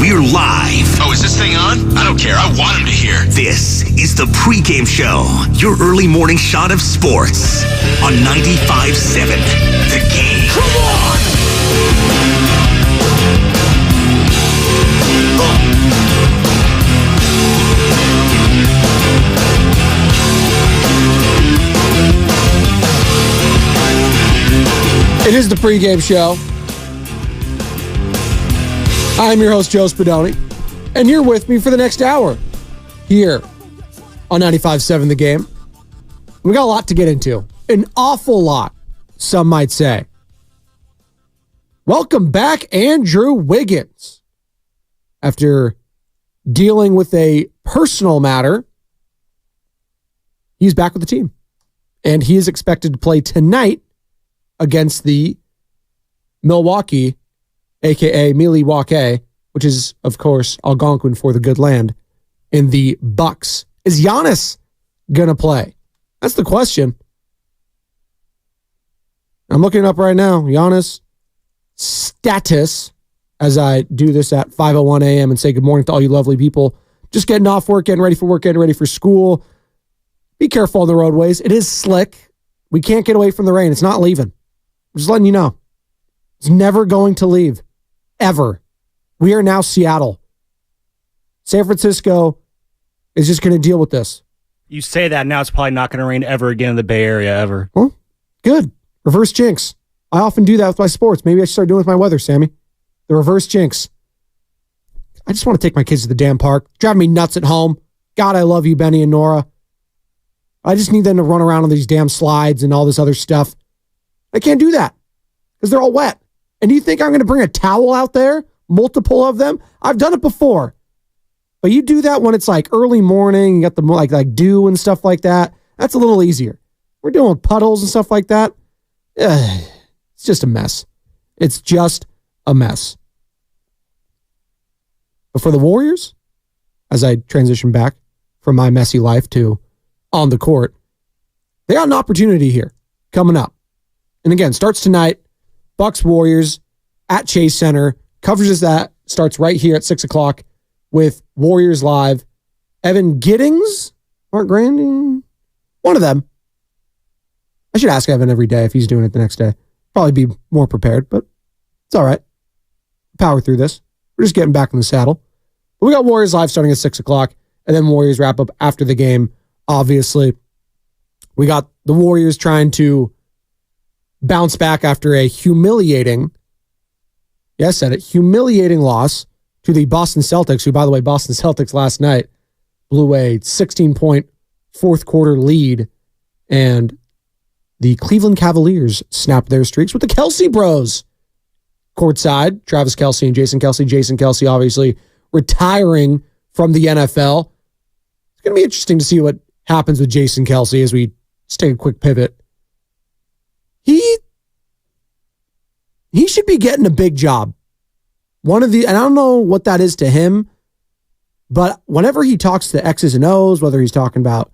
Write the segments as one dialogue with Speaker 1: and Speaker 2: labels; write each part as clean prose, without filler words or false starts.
Speaker 1: We're live.
Speaker 2: Oh, is this thing on? I don't care. I want him to hear.
Speaker 1: This is the Pregame Show, your early morning shot of sports on 95.7 The Game.
Speaker 3: Come on!
Speaker 4: It is the Pregame Show. I'm your host, Joe Spadoni, and you're with me for the next hour here on 95.7 The Game. We got a lot to get into. An awful lot, some might say. Welcome back, Andrew Wiggins. After dealing with a personal matter, he's back with the team. And he is expected to play tonight against the Milwaukee, a.k.a. Milwaukee, which is, of course, Algonquin for the good land, in the Bucks. Is Giannis going to play? That's the question. I'm looking up right now. Giannis status, as I do this at 5:01 a.m. and say good morning to all you lovely people. Just getting off work, getting ready for work, getting ready for school. Be careful on the roadways. It is slick. We can't get away from the rain. It's not leaving. I'm just letting you know. It's never going to leave. Ever. We are now Seattle. San Francisco is just going to deal with this.
Speaker 5: You say that, now it's probably not going to rain ever again in the Bay Area, ever.
Speaker 4: Well, good. Reverse jinx. I often do that with my sports. Maybe I should start doing it with my weather, Sammy. The reverse jinx. I just want to take my kids to the damn park. Driving me nuts at home. God, I love you, Benny and Nora. I just need them to run around on these damn slides and all this other stuff. I can't do that because they're all wet. And do you think I'm going to bring a towel out there? Multiple of them? I've done it before. But you do that when it's like early morning, you got the like dew and stuff like that. That's a little easier. We're doing puddles and stuff like that. It's just a mess. It's just a mess. But for the Warriors, as I transition back from my messy life to on the court, they got an opportunity here coming up. And again, starts tonight. Bucks Warriors at Chase Center. Coverage of that starts right here at 6 o'clock with Warriors Live. Evan Giddings, Mark Grandin, one of them. I should ask Evan every day if he's doing it the next day. Probably be more prepared, but it's all right. Power through this. We're just getting back in the saddle. But we got Warriors Live starting at 6 o'clock, and then Warriors wrap up after the game. Obviously, we got the Warriors trying to bounce back after a humiliating, yeah, I said it, humiliating loss to the Boston Celtics, who, by the way, Boston Celtics last night blew a 16-point fourth quarter lead, and the Cleveland Cavaliers snapped their streaks with the Kelce bros. Courtside, Travis Kelce and Jason Kelce. Jason Kelce obviously retiring from the NFL. It's going to be interesting to see what happens with Jason Kelce as we just take a quick pivot. He should be getting a big job. And I don't know what that is to him, but whenever he talks to X's and O's, whether he's talking about,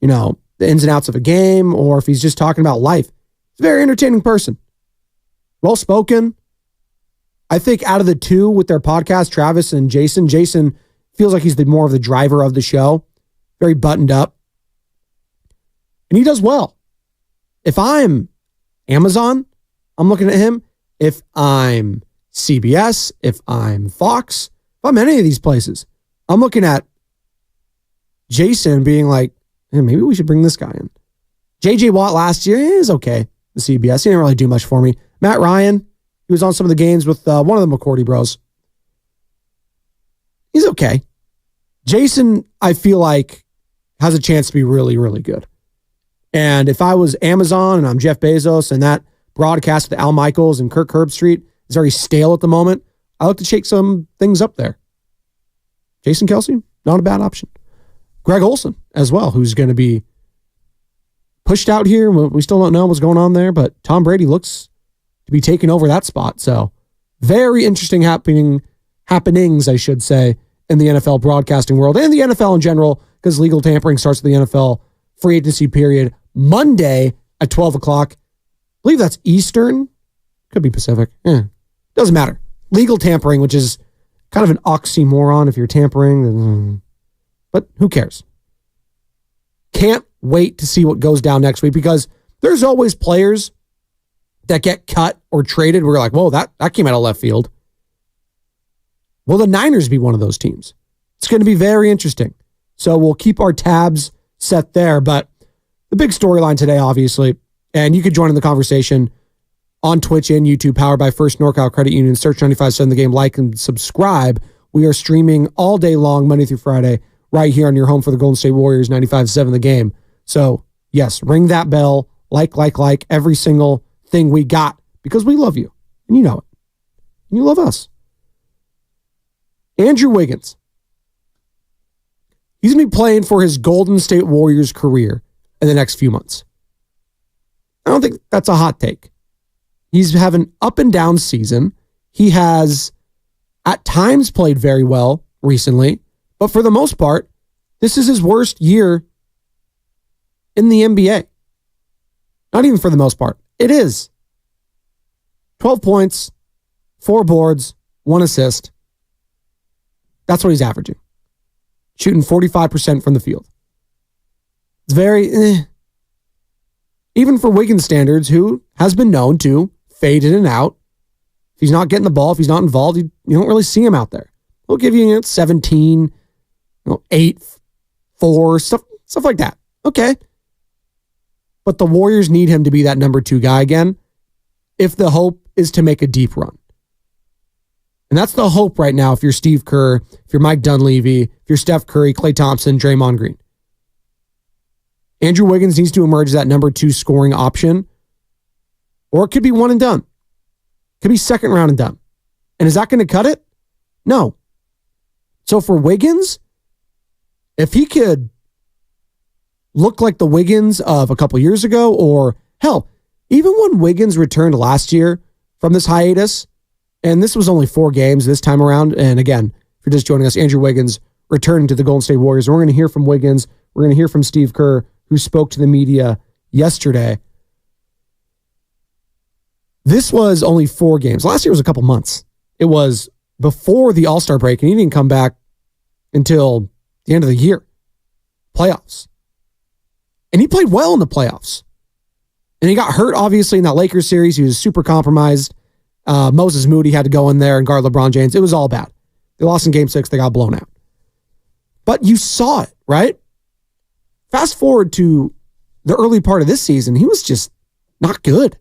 Speaker 4: the ins and outs of a game or if he's just talking about life, he's a very entertaining person. Well-spoken. I think out of the two with their podcast, Travis and Jason feels like he's more of the driver of the show. Very buttoned up. And he does well. If I'm Amazon, I'm looking at him. If I'm CBS, if I'm Fox, if I'm any of these places, I'm looking at Jason being like, hey, maybe we should bring this guy in. J.J. Watt last year is okay. The CBS, he didn't really do much for me. Matt Ryan, he was on some of the games with one of the McCourty bros. He's okay. Jason, I feel like, has a chance to be really, really good. And if I was Amazon and I'm Jeff Bezos and that broadcast with Al Michaels and Kirk Herbstreit is very stale at the moment, I like to shake some things up there. Jason Kelce, not a bad option. Greg Olson as well, who's going to be pushed out here. We still don't know what's going on there, but Tom Brady looks to be taking over that spot. So very interesting happenings, I should say, in the NFL broadcasting world and the NFL in general, because legal tampering starts with the NFL free agency period Monday at 12 o'clock. I believe that's Eastern. Could be Pacific. Doesn't matter. Legal tampering, which is kind of an oxymoron if you're tampering. But who cares? Can't wait to see what goes down next week because there's always players that get cut or traded. We're like, whoa, that came out of left field. Will the Niners be one of those teams? It's going to be very interesting. So we'll keep our tabs set there. But the big storyline today, obviously, and you could join in the conversation on Twitch and YouTube, powered by First NorCal Credit Union. Search 95.7 The Game, like and subscribe. We are streaming all day long, Monday through Friday, right here on your home for the Golden State Warriors, 95.7 The Game. So, yes, ring that bell, like every single thing we got, because we love you, and you know it. And you love us. Andrew Wiggins. He's going to be playing for his Golden State Warriors career in the next few months. I don't think that's a hot take. He's having an up and down season. He has at times played very well recently, but for the most part, this is his worst year in the NBA. Not even for the most part. It is. 12 points, 4 boards, 1 assist. That's what he's averaging. Shooting 45% from the field. It's very, even for Wiggins standards, who has been known to fade in and out. If he's not getting the ball, if he's not involved, you don't really see him out there. He'll give you 17, 8, 4, stuff like that. Okay. But the Warriors need him to be that number 2 guy again if the hope is to make a deep run. And that's the hope right now if you're Steve Kerr, if you're Mike Dunleavy, if you're Steph Curry, Klay Thompson, Draymond Green. Andrew Wiggins needs to emerge as that number 2 scoring option. Or it could be one and done. Could be second round and done. And is that going to cut it? No. So for Wiggins, if he could look like the Wiggins of a couple years ago, or hell, even when Wiggins returned last year from this hiatus, and this was only 4 games this time around, and again, if you're just joining us, Andrew Wiggins returning to the Golden State Warriors. We're going to hear from Wiggins. We're going to hear from Steve Kerr, who spoke to the media yesterday. This was only 4 games. Last year was a couple months. It was before the All-Star break, and he didn't come back until the end of the year. Playoffs. And he played well in the playoffs. And he got hurt, obviously, in that Lakers series. He was super compromised. Moses Moody had to go in there and guard LeBron James. It was all bad. They lost in Game 6. They got blown out. But you saw it, right? Fast forward to the early part of this season, he was just not good.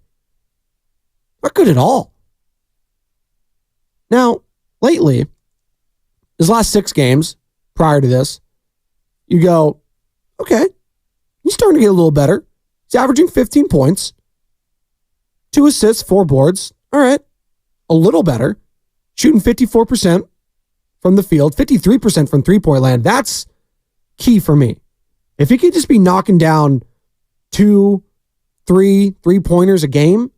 Speaker 4: Not good at all. Now, lately, his last 6 games prior to this, you go, okay, he's starting to get a little better. He's averaging 15 points, 2 assists, 4 boards. All right, a little better. Shooting 54% from the field, 53% from three-point land. That's key for me. If he could just be knocking down 2, 3 three-pointers a game,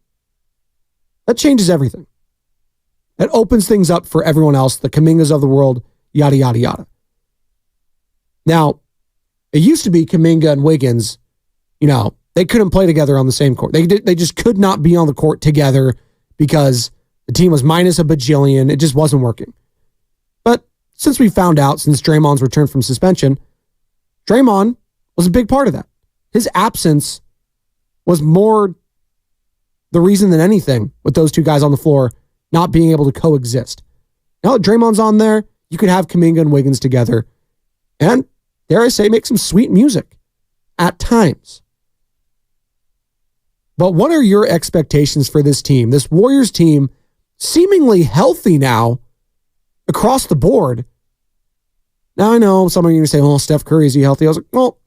Speaker 4: that changes everything. That opens things up for everyone else, the Kumingas of the world, yada, yada, yada. Now, it used to be Kuminga and Wiggins, they couldn't play together on the same court. They just could not be on the court together because the team was minus a bajillion. It just wasn't working. But since we found out, since Draymond's return from suspension, Draymond was a big part of that. His absence was more the reason than anything with those 2 guys on the floor not being able to coexist. Now that Draymond's on there, you could have Kuminga and Wiggins together and, dare I say, make some sweet music at times. But what are your expectations for this team? This Warriors team, seemingly healthy now across the board. Now, I know some of you are going to say, well, Steph Curry, is he healthy? I was like, well,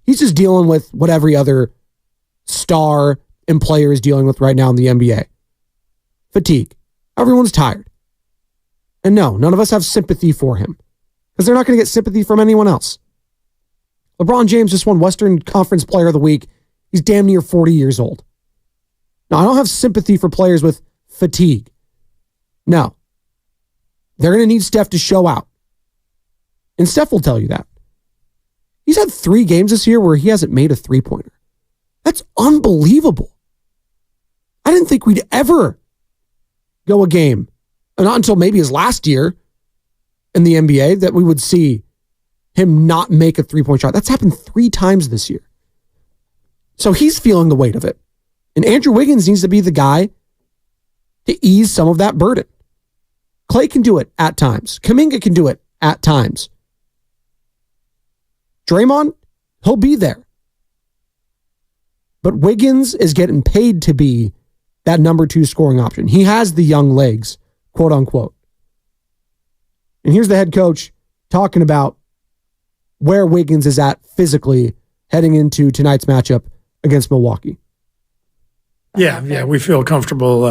Speaker 4: he's just dealing with what every other star and player is dealing with right now in the NBA. Fatigue. Everyone's tired. And no, none of us have sympathy for him because they're not going to get sympathy from anyone else. LeBron James just won Western Conference Player of the Week. He's damn near 40 years old. Now, I don't have sympathy for players with fatigue. No. They're going to need Steph to show out. And Steph will tell you that. He's had 3 games this year where he hasn't made a three-pointer. That's unbelievable. I didn't think we'd ever go a game, not until maybe his last year, in the NBA that we would see him not make a three-point shot. That's happened 3 times this year. So he's feeling the weight of it. And Andrew Wiggins needs to be the guy to ease some of that burden. Clay can do it at times. Kuminga can do it at times. Draymond, he'll be there. But Wiggins is getting paid to be that number 2 scoring option. He has the young legs, quote unquote. And here's the head coach talking about where Wiggins is at physically heading into tonight's matchup against Milwaukee.
Speaker 3: Yeah, we feel comfortable.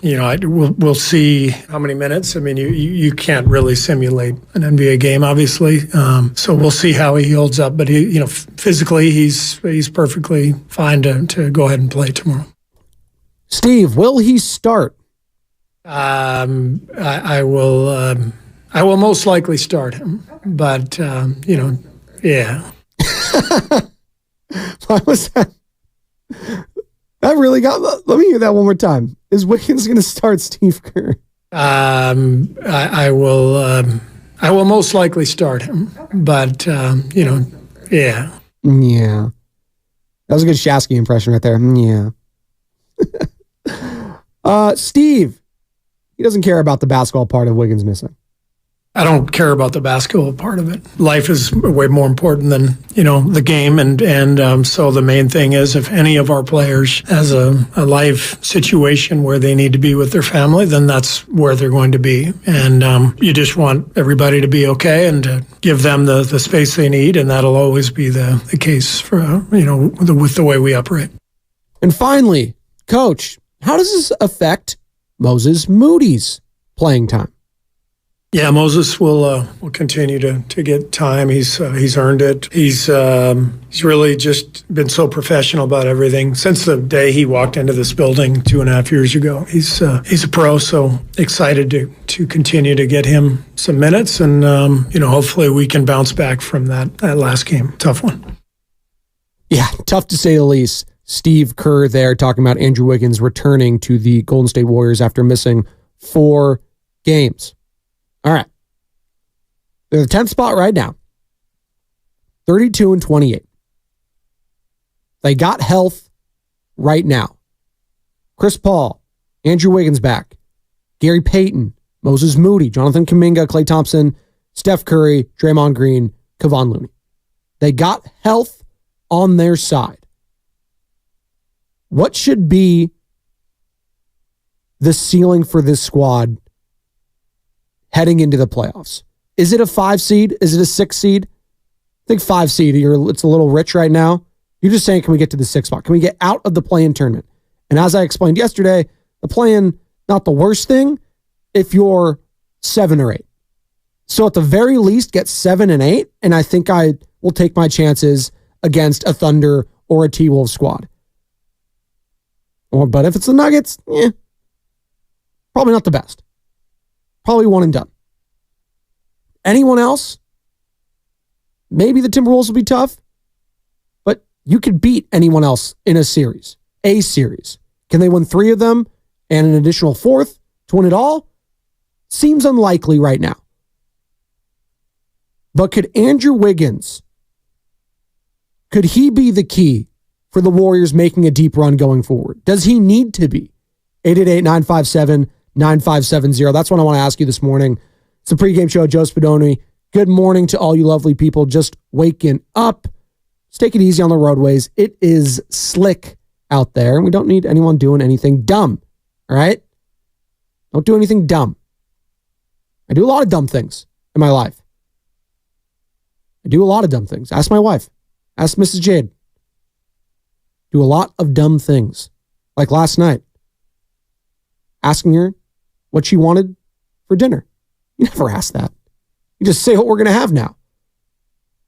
Speaker 3: We'll see how many minutes. I mean, you can't really simulate an NBA game, obviously. So we'll see how he holds up. But physically, he's perfectly fine to go ahead and play tomorrow.
Speaker 4: Steve, will he start?
Speaker 3: I will most likely start him. But yeah.
Speaker 4: Why was that? That really got. Let me hear that one more time. Is Wiggins going to start Steve Kerr?
Speaker 3: I will most likely start him, but yeah.
Speaker 4: Yeah. That was a good Shasky impression right there. Yeah. Steve, he doesn't care about the basketball part of Wiggins missing.
Speaker 3: I don't care about the basketball part of it. Life is way more important than, the game. And so the main thing is if any of our players has a life situation where they need to be with their family, then that's where they're going to be. And you just want everybody to be okay and to give them the space they need. And that'll always be the case for, with the way we operate.
Speaker 4: And finally, Coach, how does this affect Moses Moody's playing time?
Speaker 3: Yeah, Moses will continue to get time. He's earned it. He's really just been so professional about everything since the day he walked into this building 2.5 years ago. He's a pro, so excited to continue to get him some minutes, and hopefully we can bounce back from that last game. Tough one.
Speaker 4: Yeah, tough to say the least. Steve Kerr there talking about Andrew Wiggins returning to the Golden State Warriors after missing 4 games. All right. They're the 10th spot right now. 32-28. They got health right now. Chris Paul, Andrew Wiggins back. Gary Payton, Moses Moody, Jonathan Kuminga, Klay Thompson, Steph Curry, Draymond Green, Kevon Looney. They got health on their side. What should be the ceiling for this squad heading into the playoffs? Is it a 5 seed? Is it a 6 seed? I think 5 seed. It's a little rich right now. You're just saying, can we get to the 6th spot? Can we get out of the play-in tournament? And as I explained yesterday, the play-in, not the worst thing if you're 7 or 8. So at the very least, get 7 and 8, and I think I will take my chances against a Thunder or a T-Wolves squad. But if it's the Nuggets, probably not the best. Probably one and done. Anyone else? Maybe the Timberwolves will be tough, but you could beat anyone else in a series. Can they win 3 of them and an additional 4th to win it all? Seems unlikely right now. But could Andrew Wiggins, could he be the key for the Warriors making a deep run going forward? Does he need to be? 888-957-9570. That's what I want to ask you this morning. It's the pregame show, Joe Spadoni. Good morning to all you lovely people just waking up. Let's take it easy on the roadways. It is slick out there, and we don't need anyone doing anything dumb. All right? Don't do anything dumb. I do a lot of dumb things in my life. Ask my wife. Ask Mrs. Jade. Do a lot of dumb things. Like last night. Asking her what she wanted for dinner. You never ask that. You just say what we're going to have now.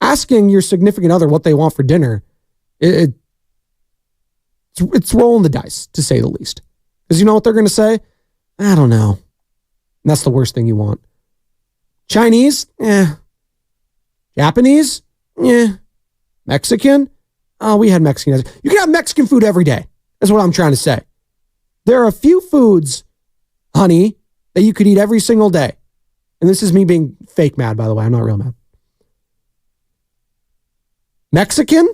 Speaker 4: Asking your significant other what they want for dinner, it's rolling the dice, to say the least. Because you know what they're going to say? I don't know. And that's the worst thing you want. Chinese? Japanese? Mexican? Oh, we had Mexican. You can have Mexican food every day. That's what I'm trying to say. There are a few foods, honey, that you could eat every single day. And this is me being fake mad, by the way. I'm not real mad. Mexican?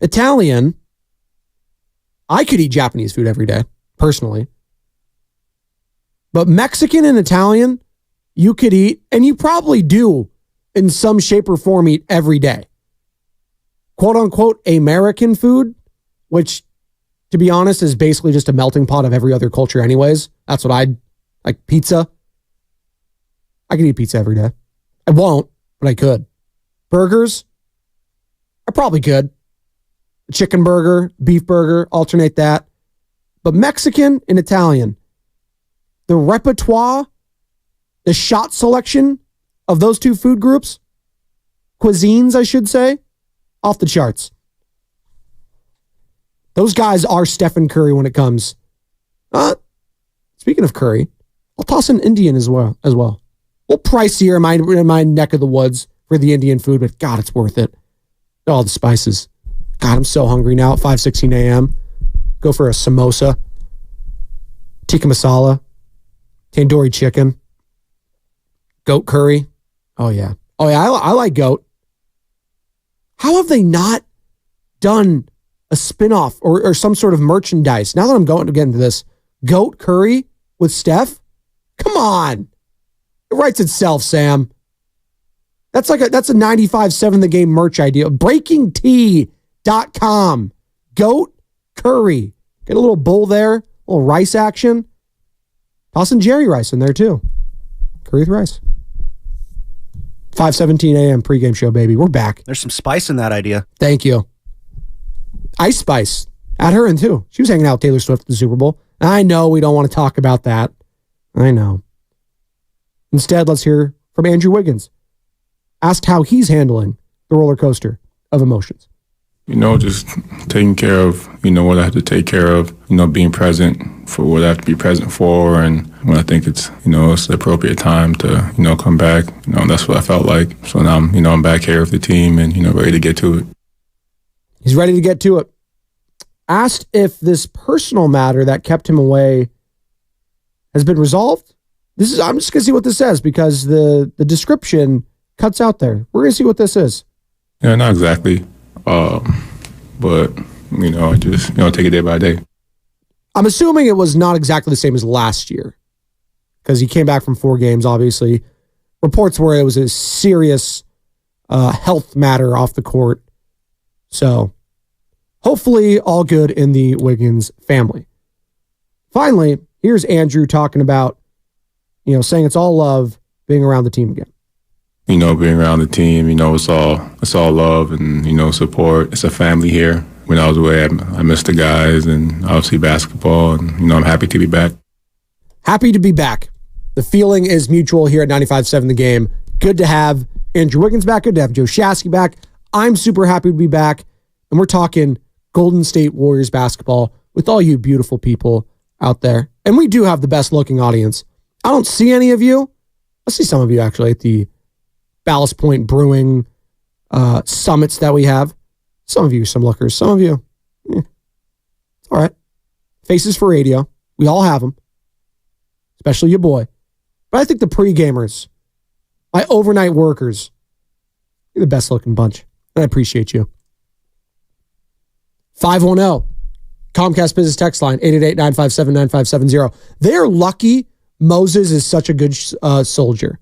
Speaker 4: Italian? I could eat Japanese food every day, personally. But Mexican and Italian, you could eat, and you probably do in some shape or form eat every day. Quote unquote American food, which, to be honest, is basically just a melting pot of every other culture anyways. That's what I'd like. Pizza. I could eat pizza every day. I won't, but I could. Burgers. I probably could. Chicken burger, beef burger, alternate that. But Mexican and Italian, the repertoire, the shot selection of those two food groups, cuisines, I should say, off the charts. Those guys are Stephen Curry when it comes. Speaking of Curry, I'll toss an Indian as well. A little pricier in my neck of the woods for the Indian food, but God, it's worth it. All the spices. God, I'm so hungry now at 5:16 a.m. Go for a samosa, tikka masala, tandoori chicken, goat curry. Oh, yeah. I like goat. How have they not done a spinoff or some sort of merchandise? Now that I'm going to get into this, goat curry with Steph? Come on. It writes itself, Sam. That's a 95.7 The Game merch idea. BreakingT.com. Goat curry. Get a little bowl there, a little rice action. Toss some Jerry rice in there too. Curry with rice. 5:17 a.m. pregame show, baby. We're back.
Speaker 5: There's some spice in that idea.
Speaker 4: Thank you. Ice Spice. Add her in too. She was hanging out with Taylor Swift at the Super Bowl. I know we don't want to talk about that. I know. Instead, let's hear from Andrew Wiggins. Asked how he's handling the roller coaster of emotions.
Speaker 6: Just taking care of, what I have to take care of, being present for what I have to be present for. And when I think it's, it's the appropriate time to, come back, that's what I felt like. So now I'm back here with the team and, ready to get to it.
Speaker 4: He's ready to get to it. Asked if this personal matter that kept him away has been resolved. I'm just going to see what this says because the description cuts out there. We're going to see what this is.
Speaker 6: Yeah, not exactly. But, I just, take it day by day.
Speaker 4: I'm assuming it was not exactly the same as last year because he came back from 4 games, obviously. Reports were it was a serious health matter off the court. So hopefully all good in the Wiggins family. Finally, here's Andrew talking about, saying it's all love being around the team again.
Speaker 6: Being around the team, it's all love and, support. It's a family here. When I was away, I missed the guys and obviously basketball. And, I'm happy to be back.
Speaker 4: Happy to be back. The feeling is mutual here at 95.7 The Game. Good to have Andrew Wiggins back. Good to have Joe Shasky back. I'm super happy to be back. And we're talking Golden State Warriors basketball with all you beautiful people out there. And we do have the best looking audience. I don't see any of you. I see some of you actually at the Ballast Point Brewing summits that we have. Some of you, some lookers. Some of you, it's all right. Faces for radio. We all have them, especially your boy. But I think the pre-gamers, my overnight workers, you're the best looking bunch. And I appreciate you. 510 Comcast Business Text Line, 888-957-9570. They're lucky Moses is such a good soldier.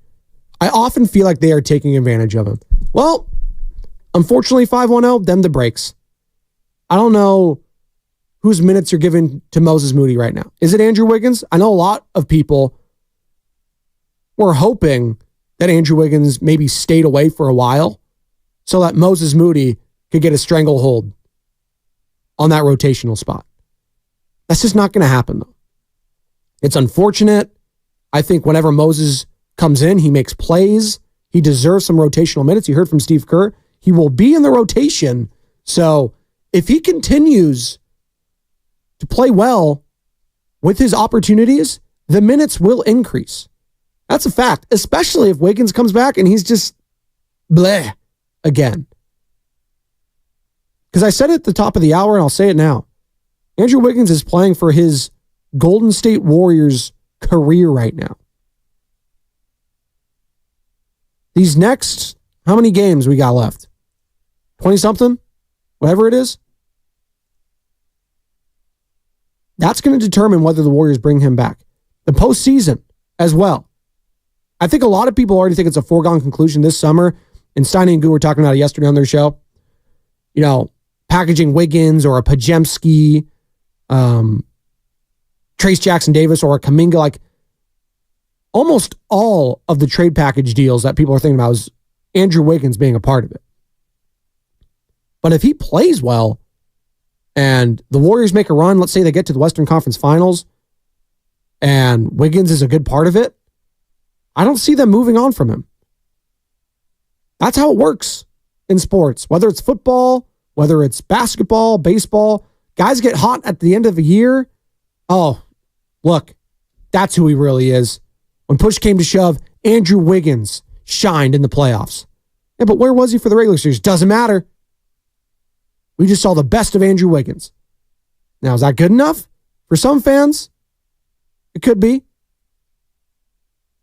Speaker 4: I often feel like they are taking advantage of him. Well, unfortunately, 510, them the breaks. I don't know whose minutes you're giving to Moses Moody right now. Is it Andrew Wiggins? I know a lot of people were hoping that Andrew Wiggins maybe stayed away for a while so that Moses Moody could get a stranglehold on that rotational spot. That's just not going to happen, though. It's unfortunate. I think whenever Moses comes in, he makes plays. He deserves some rotational minutes. You heard from Steve Kerr. He will be in the rotation. So if he continues to play well with his opportunities, the minutes will increase. That's a fact, especially if Wiggins comes back and he's just bleh again. Because I said it at the top of the hour and I'll say it now. Andrew Wiggins is playing for his Golden State Warriors career right now. These next, how many games we got left? 20-something? Whatever it is. That's going to determine whether the Warriors bring him back. The postseason as well. I think a lot of people already think it's a foregone conclusion this summer. And Steiny and Gu were talking about it yesterday on their show. You know, packaging Wiggins or a Pajemski, Trace Jackson Davis or a Kuminga, like almost all of the trade package deals that people are thinking about is Andrew Wiggins being a part of it. But if he plays well and the Warriors make a run, let's say they get to the Western Conference Finals and Wiggins is a good part of it, I don't see them moving on from him. That's how it works in sports, whether it's football, whether it's basketball, baseball. Guys get hot at the end of a year. Oh, look, that's who he really is. When push came to shove, Andrew Wiggins shined in the playoffs. Yeah, but where was he for the regular series? Doesn't matter. We just saw the best of Andrew Wiggins. Now, is that good enough? For some fans, it could be.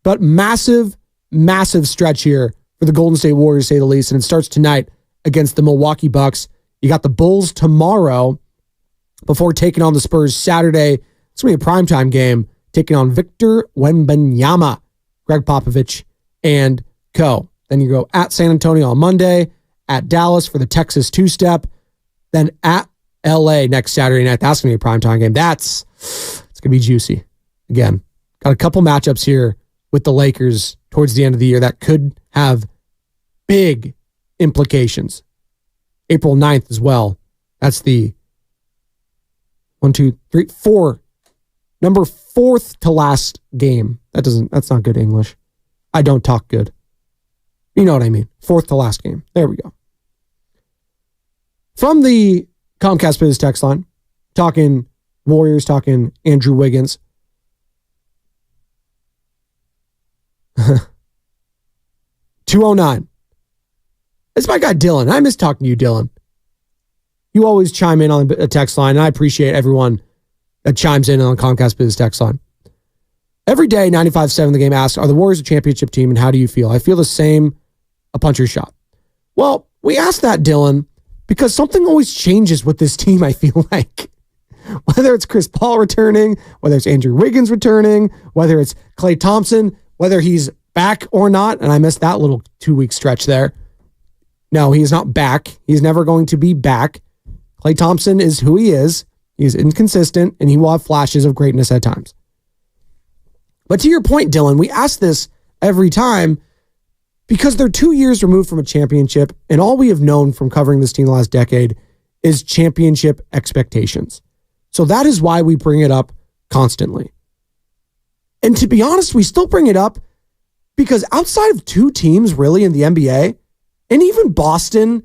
Speaker 4: But massive, massive stretch here for the Golden State Warriors, to say the least. And it starts tonight against the Milwaukee Bucks. You got the Bulls tomorrow before taking on the Spurs Saturday. It's going to be a primetime game, taking on Victor Wembanyama, Greg Popovich, and co. Then you go at San Antonio on Monday, at Dallas for the Texas two-step, then at LA next Saturday night. That's going to be a primetime game. It's going to be juicy. Again, got a couple matchups here with the Lakers towards the end of the year that could have big implications. April 9th as well. That's the 4th to last game. That's not good English. I don't talk good. You know what I mean. 4th to last game. There we go. From the Comcast Business text line, talking Warriors, talking Andrew Wiggins. 209. It's my guy Dylan. I miss talking to you, Dylan. You always chime in on a text line, and I appreciate everyone that chimes in on the Comcast Business text line. Every day, 95.7 The Game asks, are the Warriors a championship team, and how do you feel? I feel the same, a puncher's shot. Well, we asked that, Dylan, because something always changes with this team, I feel like. Whether it's Chris Paul returning, whether it's Andrew Wiggins returning, whether it's Klay Thompson, whether he's back or not, and I missed that little 2-week stretch there. No, he is not back. He's never going to be back. Klay Thompson is who he is. He's inconsistent, and he will have flashes of greatness at times. But to your point, Dylan, we ask this every time because they're 2 years removed from a championship, and all we have known from covering this team the last decade is championship expectations. So that is why we bring it up constantly. And to be honest, we still bring it up because outside of two teams really in the NBA, and even Boston,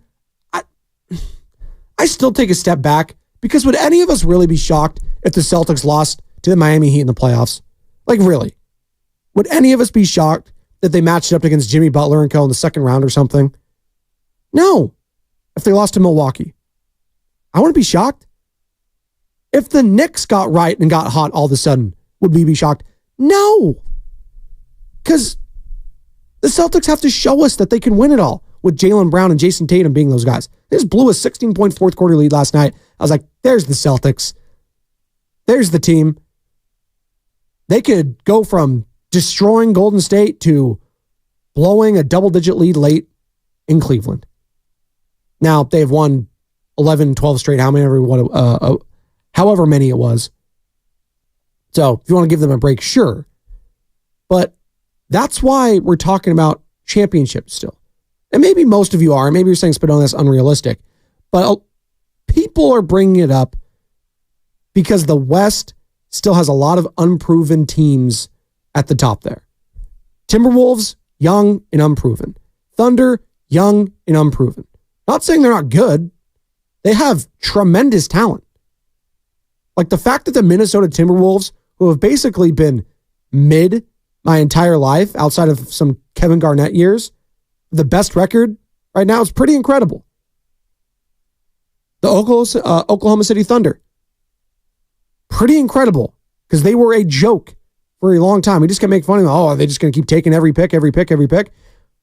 Speaker 4: I still take a step back because would any of us really be shocked if the Celtics lost to the Miami Heat in the playoffs? Like, really? Would any of us be shocked that they matched up against Jimmy Butler and co in the second round or something? No. If they lost to Milwaukee. I wouldn't be shocked. If the Knicks got right and got hot all of a sudden, would we be shocked? No. Because the Celtics have to show us that they can win it all with Jaylen Brown and Jason Tatum being those guys. They just blew a 16-point fourth quarter lead last night. I was like, there's the Celtics. There's the team. They could go from destroying Golden State to blowing a double-digit lead late in Cleveland. Now, they've won 11, 12 straight, however many it was. So, if you want to give them a break, sure. But that's why we're talking about championships still. And maybe most of you are. Maybe you're saying, Spadoni, that's unrealistic. But people are bringing it up because the West still has a lot of unproven teams at the top there. Timberwolves, young and unproven. Thunder, young and unproven. Not saying they're not good. They have tremendous talent. Like the fact that the Minnesota Timberwolves, who have basically been mid my entire life outside of some Kevin Garnett years, the best record right now is pretty incredible. The Oklahoma City Thunder. Pretty incredible because they were a joke for a long time. We just kept making fun of them. Oh, are they just going to keep taking every pick?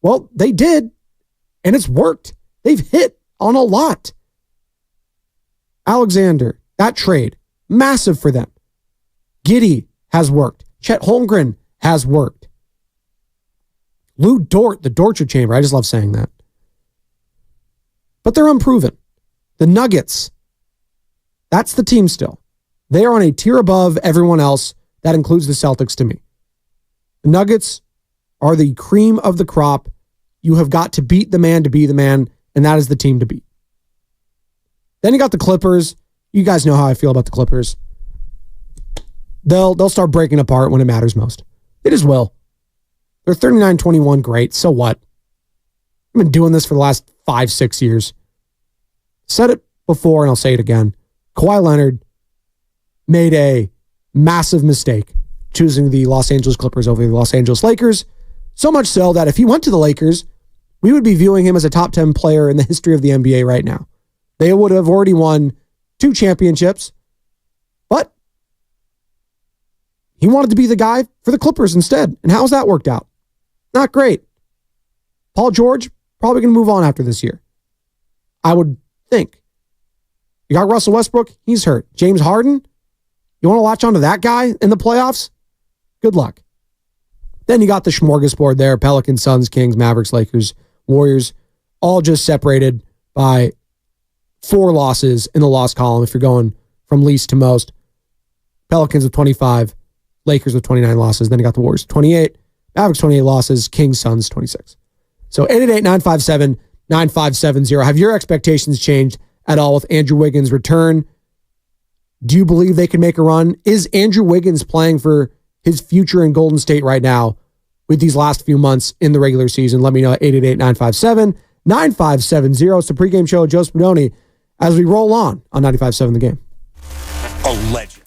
Speaker 4: Well, they did, and it's worked. They've hit on a lot. Alexander, that trade, massive for them. Giddey has worked. Chet Holmgren has worked. Lou Dort, the Dortcher Chamber. I just love saying that. But they're unproven. The Nuggets, that's the team still. They are on a tier above everyone else. That includes the Celtics to me. The Nuggets are the cream of the crop. You have got to beat the man to be the man, and that is the team to beat. Then you got the Clippers. You guys know how I feel about the Clippers. They'll start breaking apart when it matters most. They just will. They're 39-21, great. So what? I've been doing this for the last 5-6 years. Said it before and I'll say it again. Kawhi Leonard made a massive mistake choosing the Los Angeles Clippers over the Los Angeles Lakers. So much so that if he went to the Lakers, we would be viewing him as a top 10 player in the history of the NBA right now. They would have already won 2 championships, but he wanted to be the guy for the Clippers instead. And how's that worked out? Not great. Paul George, probably going to move on after this year. I would think. You got Russell Westbrook, he's hurt. James Harden, you want to latch onto that guy in the playoffs? Good luck. Then you got the smorgasbord there. Pelicans, Suns, Kings, Mavericks, Lakers, Warriors, all just separated by 4 losses in the loss column if you're going from least to most. Pelicans with 25, Lakers with 29 losses. Then you got the Warriors 28, Mavericks 28 losses, Kings, Suns 26. So 888-957-9570. Have your expectations changed at all with Andrew Wiggins' return? Do you believe they can make a run? Is Andrew Wiggins playing for his future in Golden State right now with these last few months in the regular season? Let me know at 888-957-9570. It's the pregame show, Joe Spadoni, as we roll on 95.7 The Game.
Speaker 1: A legend.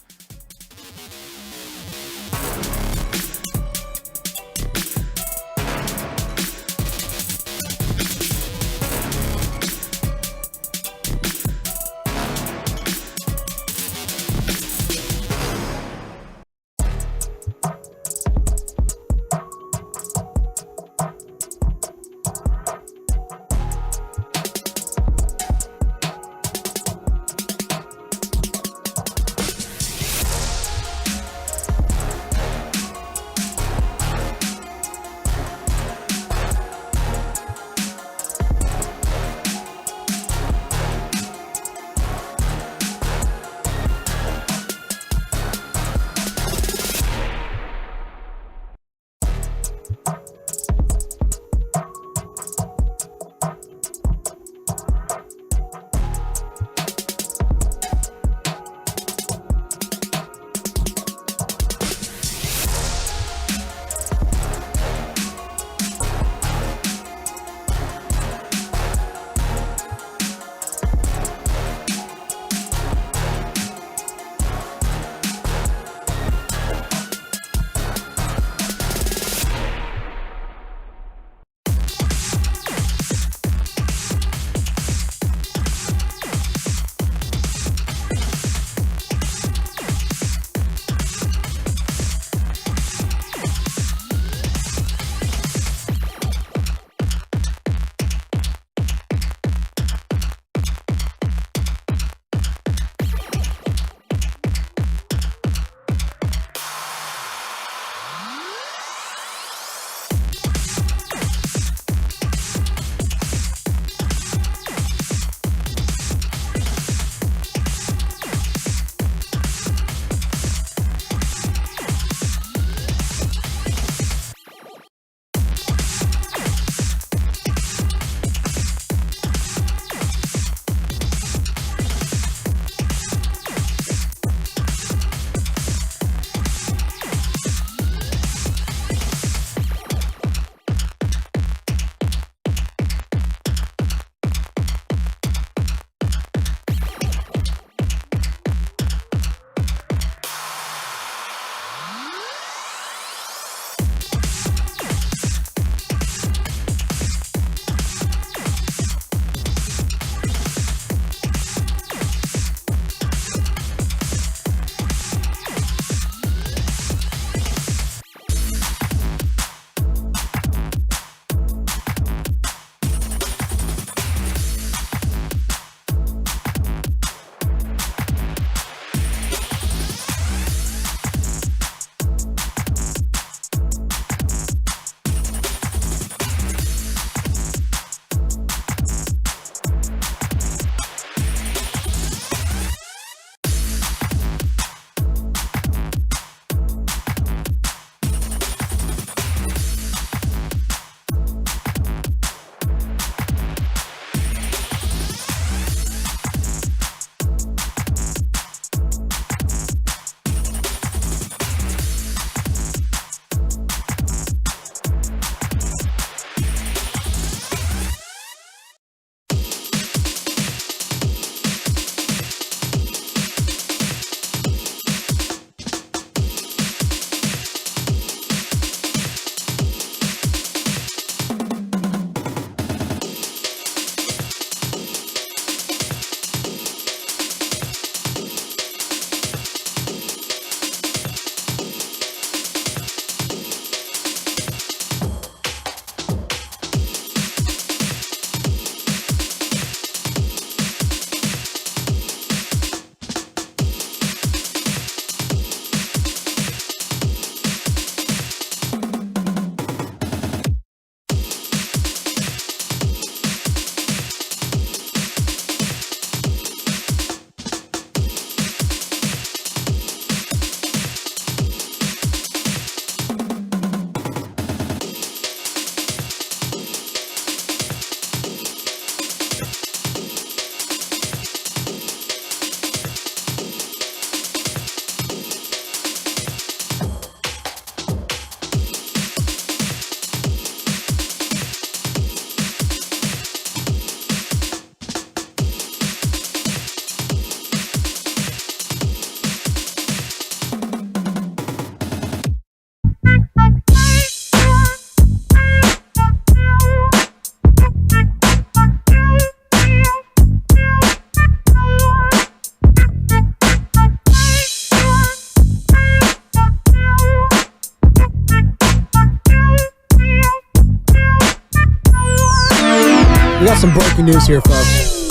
Speaker 4: Some breaking news here, folks.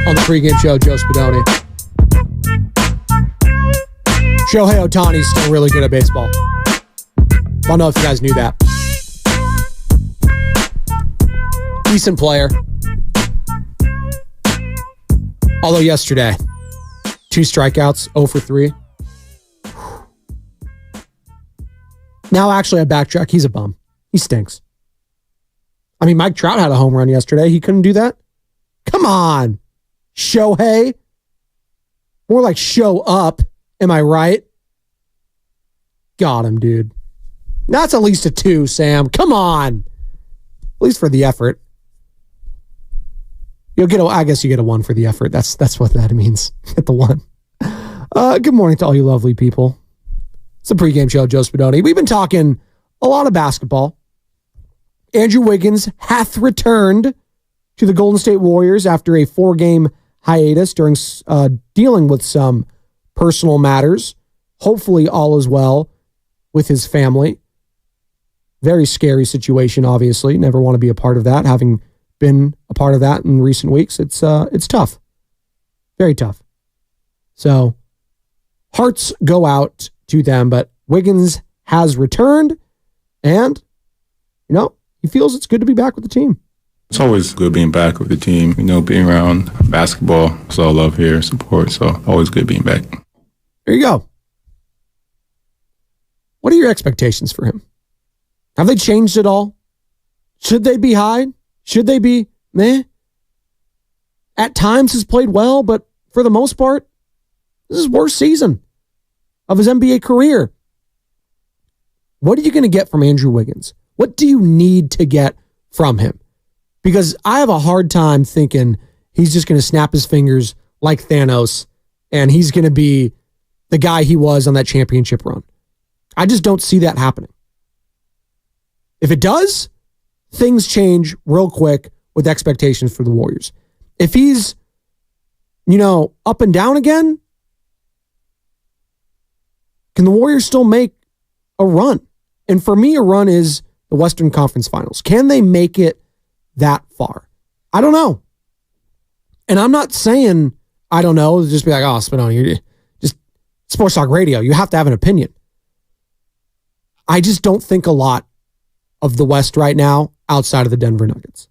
Speaker 4: On the pregame show, Joe Spadoni. Shohei Ohtani's still really good at baseball. I don't know if you guys knew that. Decent player. Although yesterday, 2 strikeouts, 0 for 3. Now, actually, I backtrack. He's a bum. He stinks. I mean, Mike Trout had a home run yesterday. He couldn't do that? Come on, Shohei. More like show up. Am I right? Got him, dude. That's at least a 2, Sam. Come on. At least for the effort. I guess you get a 1 for the effort. That's what that means. Get the 1. Good morning to all you lovely people. It's the pregame show, Joe Spadoni. We've been talking a lot of basketball. Andrew Wiggins hath returned to the Golden State Warriors after a 4-game hiatus during dealing with some personal matters. Hopefully all is well with his family. Very scary situation, obviously. Never want to be a part of that. Having been a part of that in recent weeks, it's tough. Very tough. So hearts go out to them, but Wiggins has returned, and, he feels it's good to be back with the team.
Speaker 6: It's always good being back with the team, being around basketball. It's all love here, support, so always good being back.
Speaker 4: There you go. What are your expectations for him? Have they changed at all? Should they be high? Should they be meh? At times has played well, but for the most part, this is his worst season of his NBA career. What are you going to get from Andrew Wiggins? What do you need to get from him? Because I have a hard time thinking he's just going to snap his fingers like Thanos and he's going to be the guy he was on that championship run. I just don't see that happening. If it does, things change real quick with expectations for the Warriors. If he's, up and down again, can the Warriors still make a run? And for me, a run is the Western Conference Finals. Can they make it that far? I don't know. And I'm not saying, I don't know, just be like, oh, Spadoni, you're just Sports Talk Radio. You have to have an opinion. I just don't think a lot of the West right now outside of the Denver Nuggets.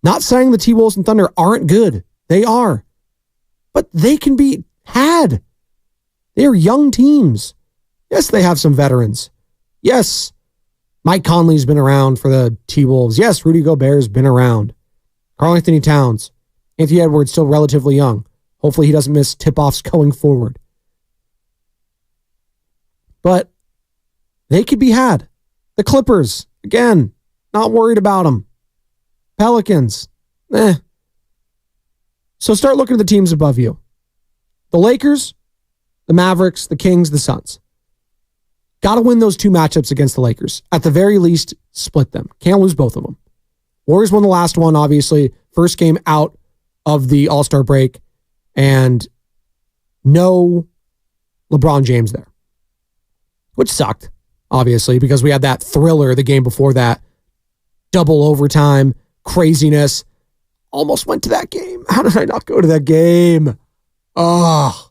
Speaker 4: Not saying the T-Wolves and Thunder aren't good. They are. But they can be had. They are young teams. Yes, they have some veterans. Yes, Mike Conley's been around for the T-Wolves. Yes, Rudy Gobert's been around. Karl Anthony Towns. Anthony Edwards still relatively young. Hopefully he doesn't miss tip-offs going forward. But they could be had. The Clippers, again, not worried about them. Pelicans, So start looking at the teams above you. The Lakers, the Mavericks, the Kings, the Suns. Got to win those 2 matchups against the Lakers. At the very least, split them. Can't lose both of them. Warriors won the last one, obviously. First game out of the All-Star break. And no LeBron James there. Which sucked, obviously, because we had that thriller the game before that. Double overtime, craziness. Almost went to that game. How did I not go to that game? Oh,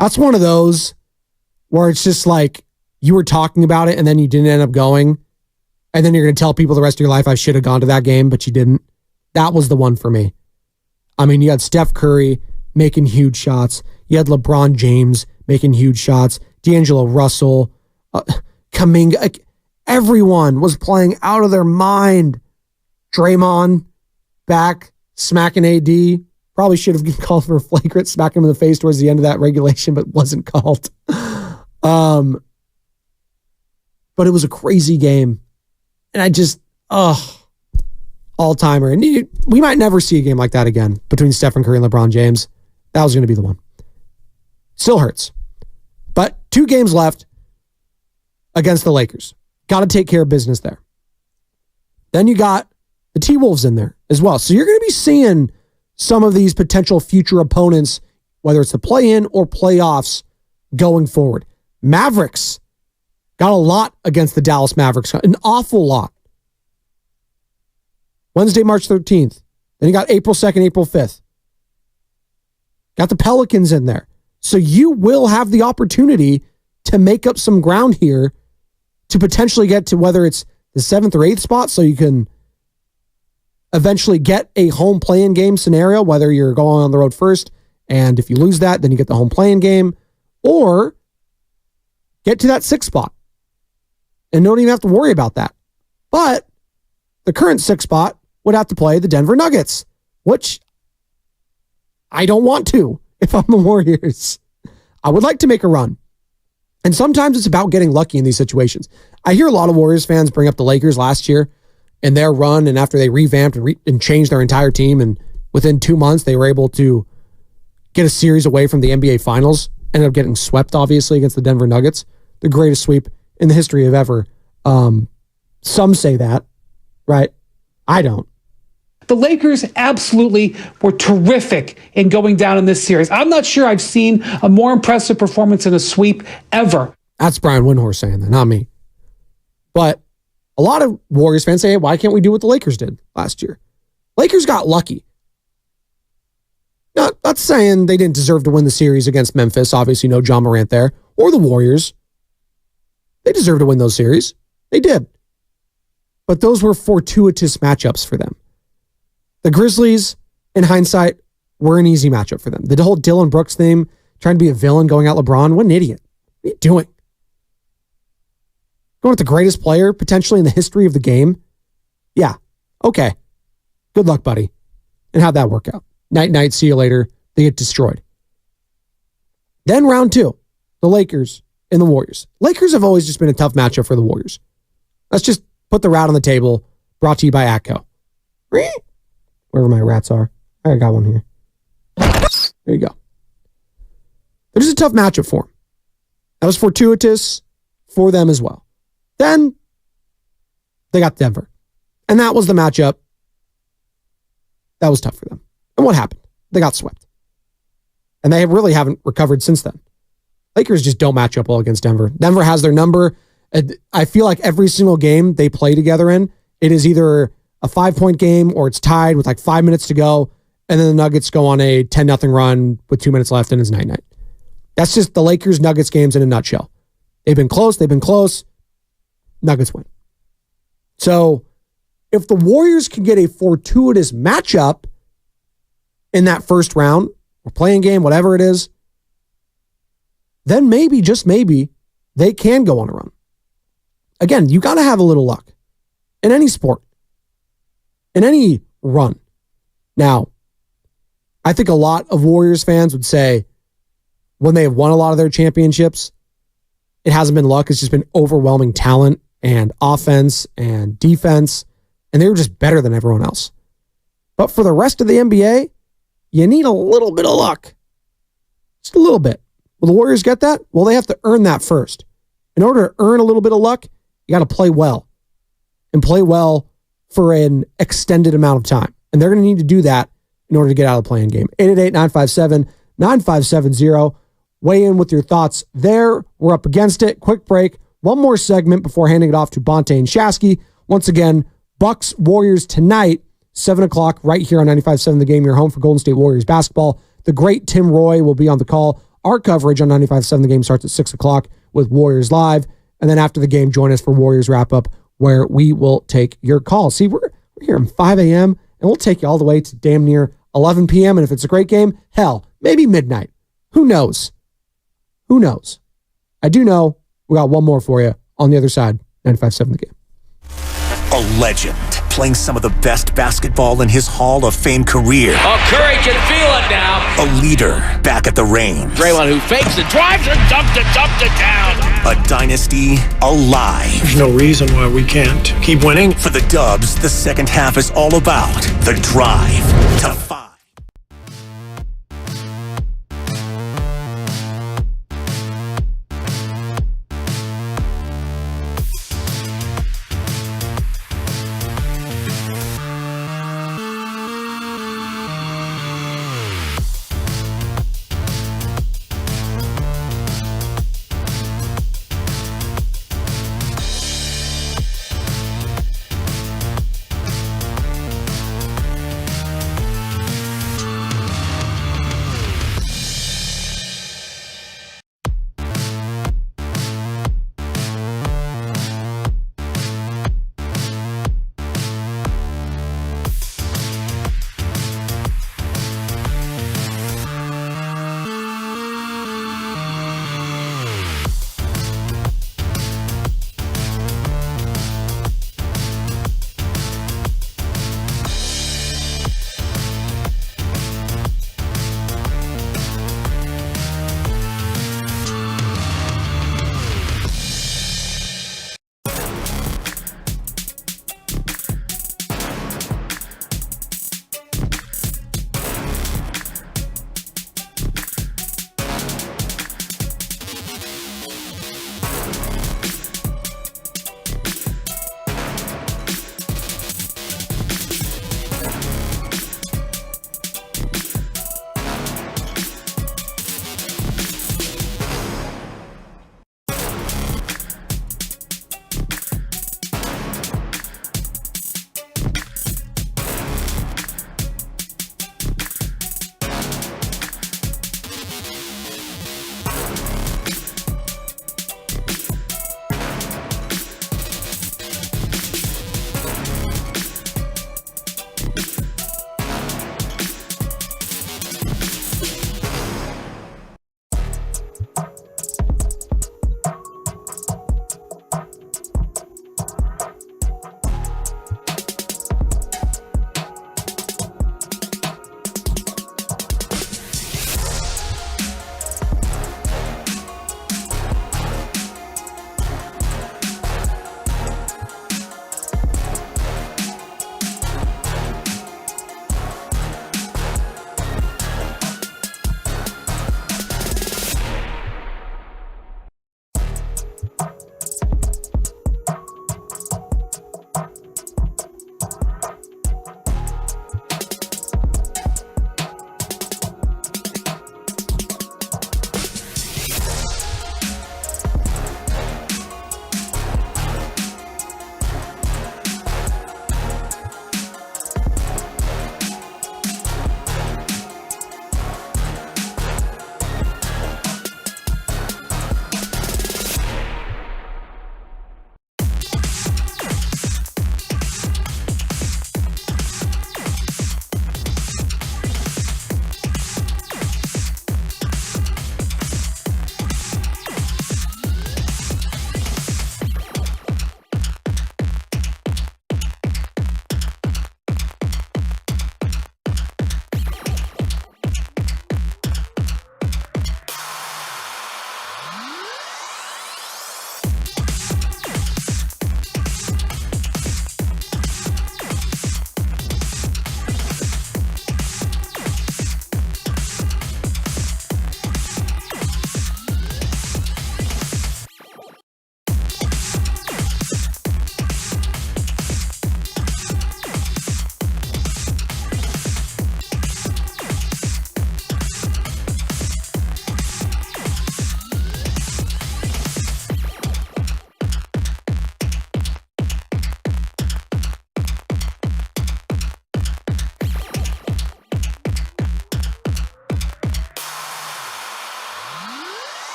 Speaker 4: that's one of those where it's just like you were talking about it and then you didn't end up going. And then you're going to tell people the rest of your life, I should have gone to that game, but you didn't. That was the one for me. I mean, you had Steph Curry making huge shots. You had LeBron James making huge shots. D'Angelo Russell, Kuminga. Everyone was playing out of their mind. Draymond back, smacking AD. Probably should have been called for a flagrant, smack him in the face towards the end of that regulation, but wasn't called. But it was a crazy game. And I just, all-timer. And we might never see a game like that again between Stephen Curry and LeBron James. That was going to be the one. Still hurts. But 2 games left against the Lakers. Got to take care of business there. Then you got the T-Wolves in there as well. So you're going to be seeing some of these potential future opponents, whether it's the play-in or playoffs going forward. Mavericks got a lot against the Dallas Mavericks. An awful lot. Wednesday, March 13th. Then you got April 2nd, April 5th. Got the Pelicans in there. So you will have the opportunity to make up some ground here to potentially get to whether it's the 7th or 8th spot so you can eventually get a home play-in game scenario, whether you're going on the road first, and if you lose that, then you get the home play-in game, or get to that 6th spot and don't even have to worry about that. But the current 6th spot would have to play the Denver Nuggets, which I don't want to if I'm the Warriors. I would like to make a run. And sometimes it's about getting lucky in these situations. I hear a lot of Warriors fans bring up the Lakers last year and their run, and after they revamped and changed their entire team, and within 2 months they were able to get a series away from the NBA Finals, ended up getting swept, obviously, against the Denver Nuggets, the greatest sweep in the history of ever. Some say that, right? I don't.
Speaker 7: The Lakers absolutely were terrific in going down in this series. I'm not sure I've seen a more impressive performance in a sweep ever.
Speaker 4: That's Brian Windhorst saying that, not me. But a lot of Warriors fans say, hey, why can't we do what the Lakers did last year? Lakers got lucky. Not saying they didn't deserve to win the series against Memphis. Obviously, no John Morant there. Or the Warriors. They deserved to win those series. They did. But those were fortuitous matchups for them. The Grizzlies, in hindsight, were an easy matchup for them. The whole Dylan Brooks thing, trying to be a villain, going at LeBron, what an idiot. What are you doing? Going with the greatest player, potentially in the history of the game? Yeah. Okay. Good luck, buddy. And how'd that work out? Night, see you later. They get destroyed. Then round 2, the Lakers and the Warriors. Lakers have always just been a tough matchup for the Warriors. Let's just put the rat on the table, brought to you by Atco. Wherever my rats are. I got one here. There you go. They're just a tough matchup for them. That was fortuitous for them as well. Then they got Denver. And that was the matchup that was tough for them. And what happened? They got swept. And they really haven't recovered since then. Lakers just don't match up well against Denver. Denver has their number. I feel like every single game they play together in, it is either a 5-point game or it's tied with like 5 minutes to go. And then the Nuggets go on a 10-0 run with 2 minutes left and it's night-night. That's just the Lakers-Nuggets games in a nutshell. They've been close. Nuggets win. So if the Warriors can get a fortuitous matchup in that first round or playing game, whatever it is, then maybe, just maybe, they can go on a run. Again, you got to have a little luck in any sport, in any run. Now, I think a lot of Warriors fans would say when they have won a lot of their championships, it hasn't been luck. It's just been overwhelming talent and offense and defense, and they were just better than everyone else. But for the rest of the NBA, you need a little bit of luck. Just a little bit. Will the Warriors get that? Well, they have to earn that first. In order to earn a little bit of luck, you got to play well. And play well for an extended amount of time. And they're going to need to do that in order to get out of the play-in game. 888-957-9570. Weigh in with your thoughts there. We're up against it. Quick break. One more segment before handing it off to Bonte and Shasky. Once again, Bucks Warriors tonight, 7 o'clock, right here on 95.7 The Game. Your home for Golden State Warriors basketball. The great Tim Roy will be on the call. Our coverage on 95.7 The Game starts at 6 o'clock with Warriors Live. And then after the game, join us for Warriors Wrap-Up, where we will take your calls. See, we're here at 5 a.m., and we'll take you all the way to damn near 11 p.m. And if it's a great game, hell, maybe midnight. Who knows? Who knows? I do know we got one more for you on the other side, 95.7 The Game.
Speaker 1: A legend playing some of the best basketball in his Hall of Fame career.
Speaker 8: Oh, Curry can feel it now.
Speaker 1: A leader back at the range.
Speaker 8: Draymond who fakes it, drives and dumped it down.
Speaker 1: A dynasty alive.
Speaker 3: There's no reason why we can't keep winning.
Speaker 1: For the Dubs, the second half is all about the drive to 5.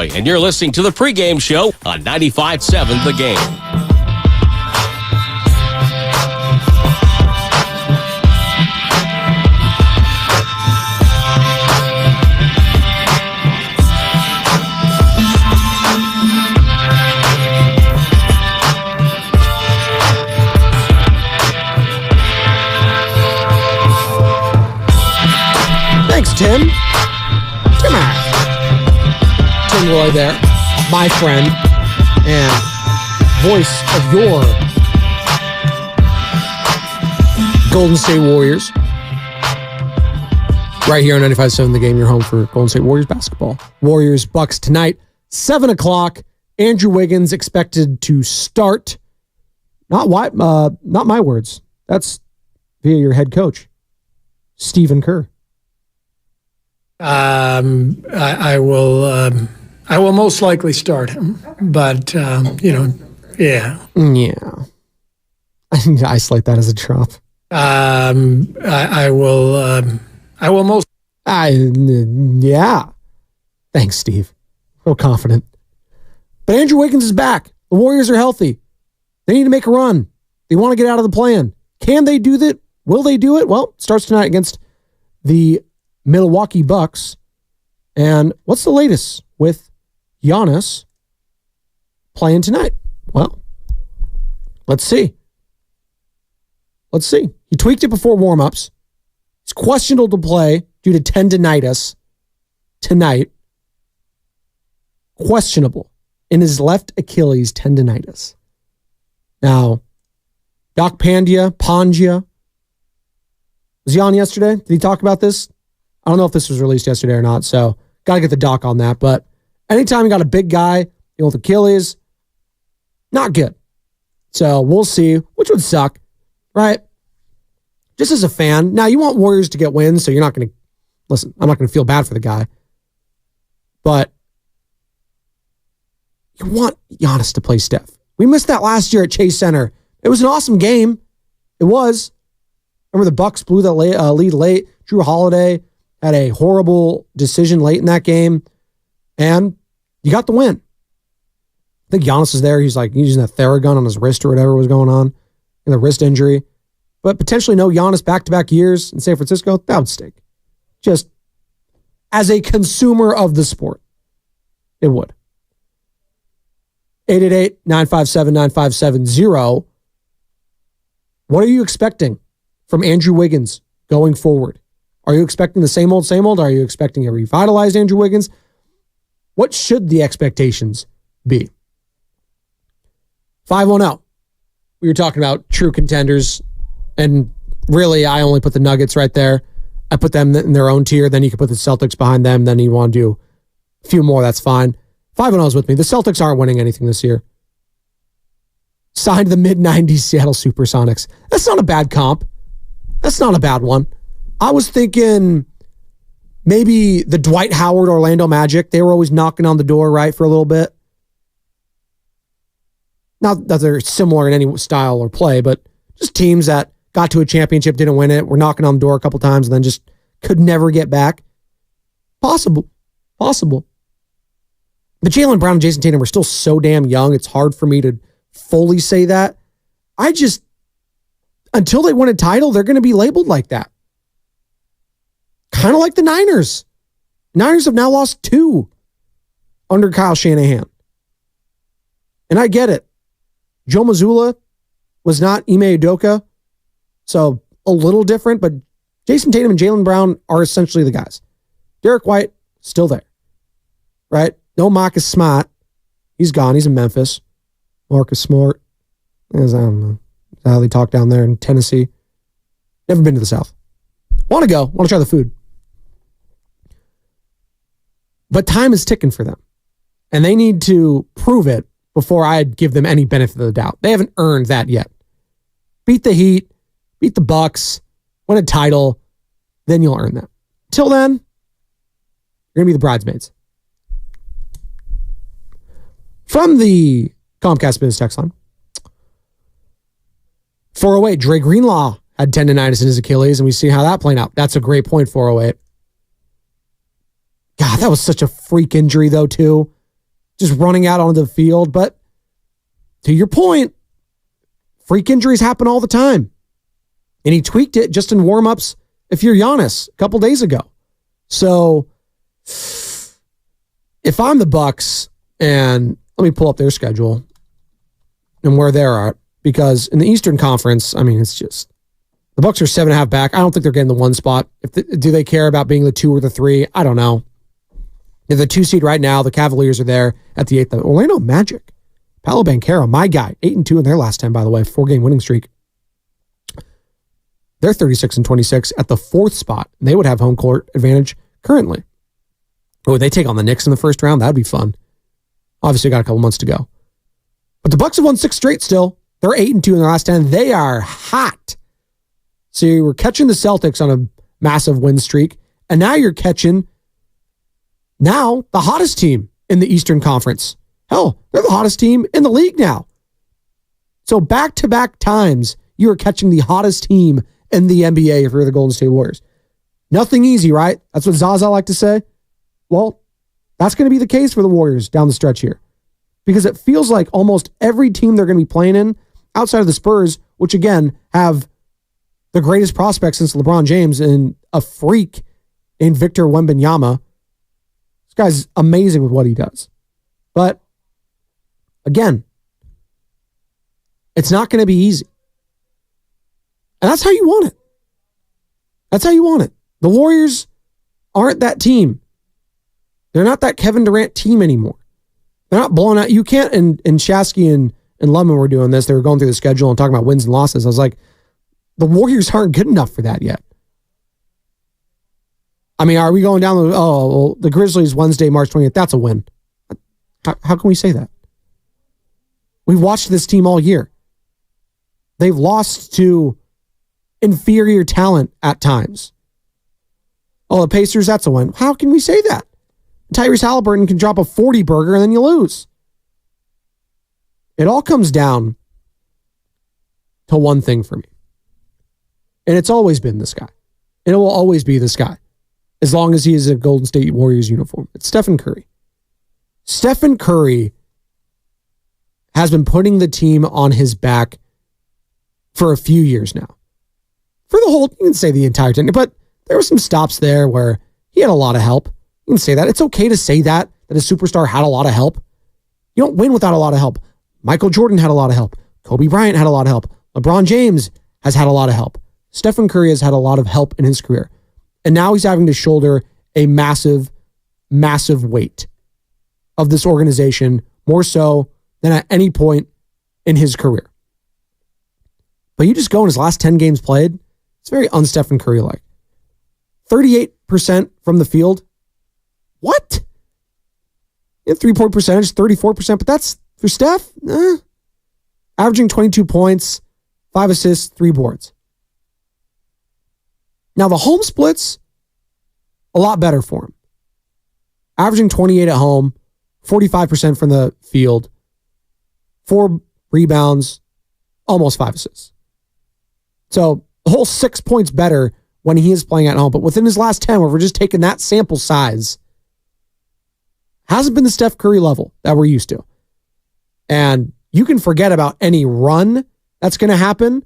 Speaker 8: And you're listening to the Pregame Show on 95.7 The Game.
Speaker 4: Thanks, Tim. Tim Roy there, my friend and voice of your Golden State Warriors. Right here on 95.7 The Game, your home for Golden State Warriors basketball. Warriors Bucks tonight, 7 o'clock. Andrew Wiggins expected to start. Not my words. That's via your head coach, Stephen Kerr.
Speaker 3: I will most likely start him, but yeah.
Speaker 4: Yeah. I need to isolate that as a drop.
Speaker 3: I will most.
Speaker 4: Yeah. Thanks, Steve. Real confident. But Andrew Wiggins is back. The Warriors are healthy. They need to make a run. They want to get out of the play-in. Can they do that? Will they do it? Well, it starts tonight against the Milwaukee Bucks. And what's the latest with Giannis playing tonight? Well, let's see. He tweaked it before warm-ups. He's questionable to play due to tendinitis tonight. Questionable in his left Achilles tendinitis. Now, Doc Pandya, was he on yesterday? Did he talk about this? I don't know if this was released yesterday or not, so got to get the doc on that. But anytime you got a big guy, with Achilles, not good. So we'll see, which would suck, right? Just as a fan. Now, you want Warriors to get wins, so you're not going to, listen, I'm not going to feel bad for the guy. But you want Giannis to play Steph. We missed that last year at Chase Center. It was an awesome game. It was. Remember the Bucks blew that lead late. Drew Holiday had a horrible decision late in that game. And you got the win. I think Giannis is there. He's like using a Theragun on his wrist or whatever was going on. In the wrist injury. But potentially no Giannis back-to-back years in San Francisco. That would stink. Just as a consumer of the sport. It would. 888-957-9570. What are you expecting from Andrew Wiggins going forward? Are you expecting the same old, same old? Are you expecting a revitalized Andrew Wiggins? What should the expectations be? 510. We were talking about true contenders, and really, I only put the Nuggets right there. I put them in their own tier. Then you can put the Celtics behind them. Then you want to do a few more. That's fine. 510 is with me. The Celtics aren't winning anything this year. Signed the mid-90s Seattle Supersonics. That's not a bad comp. That's not a bad one. I was thinking maybe the Dwight Howard Orlando Magic. They were always knocking on the door, right, for a little bit. Not that they're similar in any style or play, but just teams that got to a championship, didn't win it, were knocking on the door a couple times, and then just could never get back. Possible. But Jaylen Brown and Jason Tatum are still so damn young, it's hard for me to fully say that. Until they win a title, they're going to be labeled like that. Kind of like the Niners. Niners have now lost 2 under Kyle Shanahan. And I get it. Joe Mazzulla was not Ime Udoka, so a little different, but Jason Tatum and Jaylen Brown are essentially the guys. Derek White, still there. Right? No Marcus Smart. He's gone. He's in Memphis. Marcus Smart. I don't know. How they talk down there in Tennessee. Never been to the South. Want to go. Want to try the food. But time is ticking for them. And they need to prove it before I'd give them any benefit of the doubt. They haven't earned that yet. Beat the Heat. Beat the Bucks. Win a title. Then you'll earn that. Till then, you're going to be the bridesmaids. From the Comcast Business Text line. 408, Dre Greenlaw had tendonitis in his Achilles, and we see how that played out. That's a great point, 408. God, that was such a freak injury, though, too. just running out onto the field. But to your point, freak injuries happen all the time. And he tweaked it just in warmups, if you're Giannis, a couple days ago. So if I'm the Bucks, and let me pull up their schedule and where they're at, because in the Eastern Conference, I mean, it's just the Bucks are 7.5 back. I don't think they're getting the 1 spot. Do they care about being the 2 or the 3? I don't know. They're the 2 seed right now. The Cavaliers are there at the 8th. Orlando Magic, Paolo Banchero, my guy, 8-2 in their last 10, by the way, 4-game winning streak. They're 36-26 at the 4th spot. They would have home court advantage currently. Oh, they take on the Knicks in the first round. That'd be fun. Obviously, got a couple months to go. But the Bucks have won 6 straight still. They're 8-2 in their last 10. They are hot. So you were catching the Celtics on a massive win streak, and now you're catching the hottest team in the Eastern Conference. Hell, they're the hottest team in the league now. So back-to-back times, you are catching the hottest team in the NBA if you're the Golden State Warriors. Nothing easy, right? That's what Zaza like to say. Well, that's going to be the case for the Warriors down the stretch here. Because it feels like almost every team they're going to be playing in, outside of the Spurs, which again have the greatest prospect since LeBron James and a freak named Victor Wembanyama. This guy's amazing with what he does. But again, it's not going to be easy. And that's how you want it. That's how you want it. The Warriors aren't that team. They're not that Kevin Durant team anymore. They're not blowing out. You can't, and Shasky and Lemon were doing this. They were going through the schedule and talking about wins and losses. I was like, the Warriors aren't good enough for that yet. I mean, are we going down the Grizzlies Wednesday, March 20th? That's a win. How can we say that? We've watched this team all year. They've lost to inferior talent at times. Oh, the Pacers, that's a win. How can we say that? Tyrese Halliburton can drop a 40 burger and then you lose. It all comes down to one thing for me. And it's always been this guy. And it will always be this guy. As long as he is a Golden State Warriors uniform. It's Stephen Curry. Stephen Curry has been putting the team on his back for a few years now. For the whole, you can say the entire time, but there were some stops there where he had a lot of help. You can say that. It's okay to say that a superstar had a lot of help. You don't win without a lot of help. Michael Jordan had a lot of help. Kobe Bryant had a lot of help. LeBron James has had a lot of help. Stephen Curry has had a lot of help in his career. And now he's having to shoulder a massive, massive weight of this organization, more so than at any point in his career. But you just go in his last 10 games played, it's very un-Stephen Curry-like. 38% from the field. What? Yeah, 3-point percentage, 34%, but that's for Steph. Averaging 22 points, 5 assists, 3 boards. Now the home splits, a lot better for him. Averaging 28 at home, 45% from the field, 4 rebounds, almost 5 assists. So the whole 6 points better when he is playing at home. But within his last 10, where we're just taking that sample size, hasn't been the Steph Curry level that we're used to. And you can forget about any run that's going to happen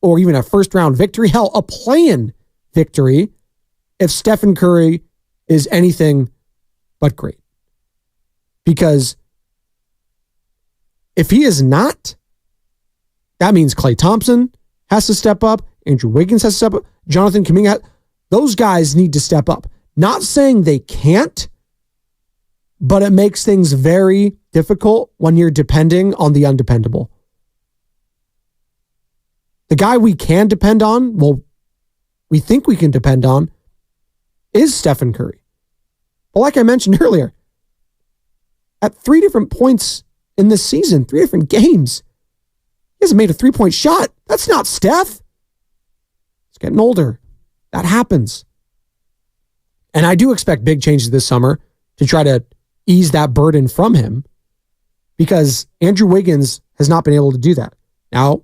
Speaker 4: or even a first-round victory. Hell, a play-in victory if Stephen Curry is anything but great. Because if he is not, that means Klay Thompson has to step up. Andrew Wiggins has to step up. Jonathan Kuminga. Those guys need to step up. Not saying they can't, but it makes things very difficult when you're depending on the undependable. The guy we can depend on, well, we think we can depend on, is Stephen Curry. But like I mentioned earlier, at 3 different points in this season, 3 different games, he hasn't made a 3-point shot. That's not Steph. He's getting older. That happens. And I do expect big changes this summer to try to ease that burden from him because Andrew Wiggins has not been able to do that. Now,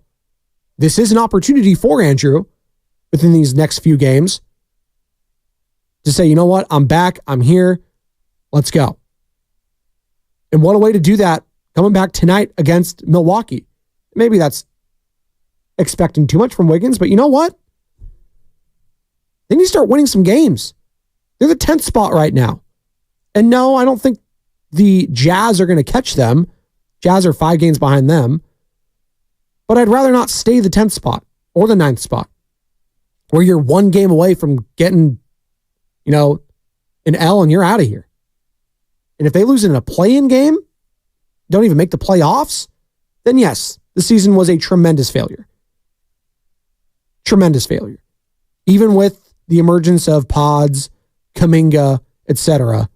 Speaker 4: this is an opportunity for Andrew within these next few games to say, you know what? I'm back. I'm here. Let's go. And what a way to do that coming back tonight against Milwaukee. Maybe that's expecting too much from Wiggins, but you know what? They need to start winning some games. They're the 10th spot right now. And no, I don't think the Jazz are going to catch them. Jazz are 5 games behind them. But I'd rather not stay the 10th spot or the 9th spot where you're 1 game away from getting, an L and you're out of here. And if they lose in a play-in game, don't even make the playoffs, then yes, the season was a tremendous failure. Tremendous failure. Even with the emergence of Pods, Kuminga, etc.,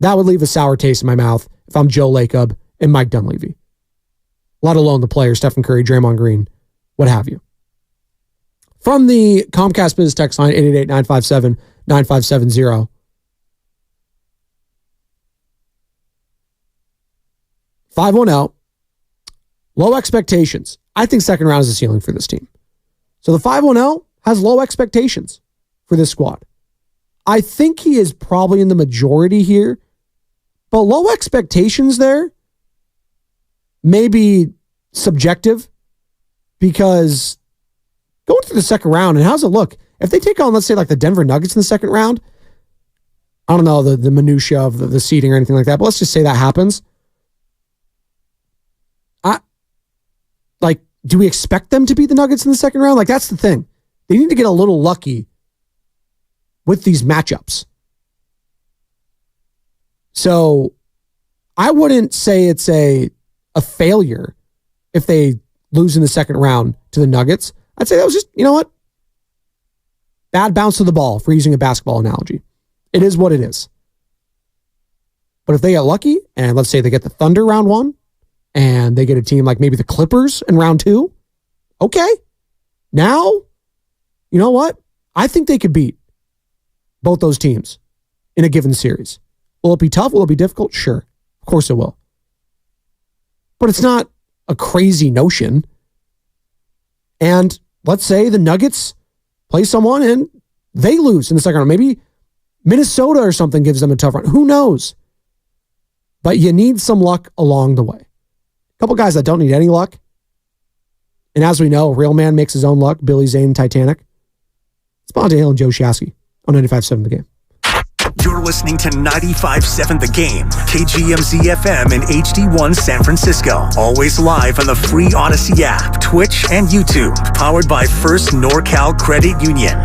Speaker 4: that would leave a sour taste in my mouth if I'm Joe Lacob and Mike Dunleavy. Let alone the players, Stephen Curry, Draymond Green, what have you. From the Comcast Business text line, 888-957-9570. 510, low expectations. I think second round is the ceiling for this team. So the 510 has low expectations for this squad. I think he is probably in the majority here, but low expectations there may be subjective because going through the second round, and how's it look? If they take on, let's say, like the Denver Nuggets in the second round, I don't know the minutia of the seeding or anything like that, but let's just say that happens. Do we expect them to beat the Nuggets in the second round? That's the thing. They need to get a little lucky with these matchups. So I wouldn't say it's a failure if they lose in the second round to the Nuggets. I'd say that was just, bad bounce of the ball, for using a basketball analogy. It is what it is. But if they get lucky, and let's say they get the Thunder round 1, and they get a team like maybe the Clippers in round 2, okay. Now, you know what? I think they could beat both those teams in a given series. Will it be tough? Will it be difficult? Sure. Of course it will. But it's not a crazy notion. And let's say the Nuggets play someone and they lose in the second round. Maybe Minnesota or something gives them a tough run. Who knows? But you need some luck along the way. A couple guys that don't need any luck. And as we know, a real man makes his own luck. Billy Zane, Titanic. It's Bonte Hill and Joe Shasky on 95.7 The Game.
Speaker 1: You're listening to 95.7 The Game, KGMZ FM and HD1 San Francisco. Always live on the free Odyssey app, Twitch, and YouTube. Powered by First NorCal Credit Union.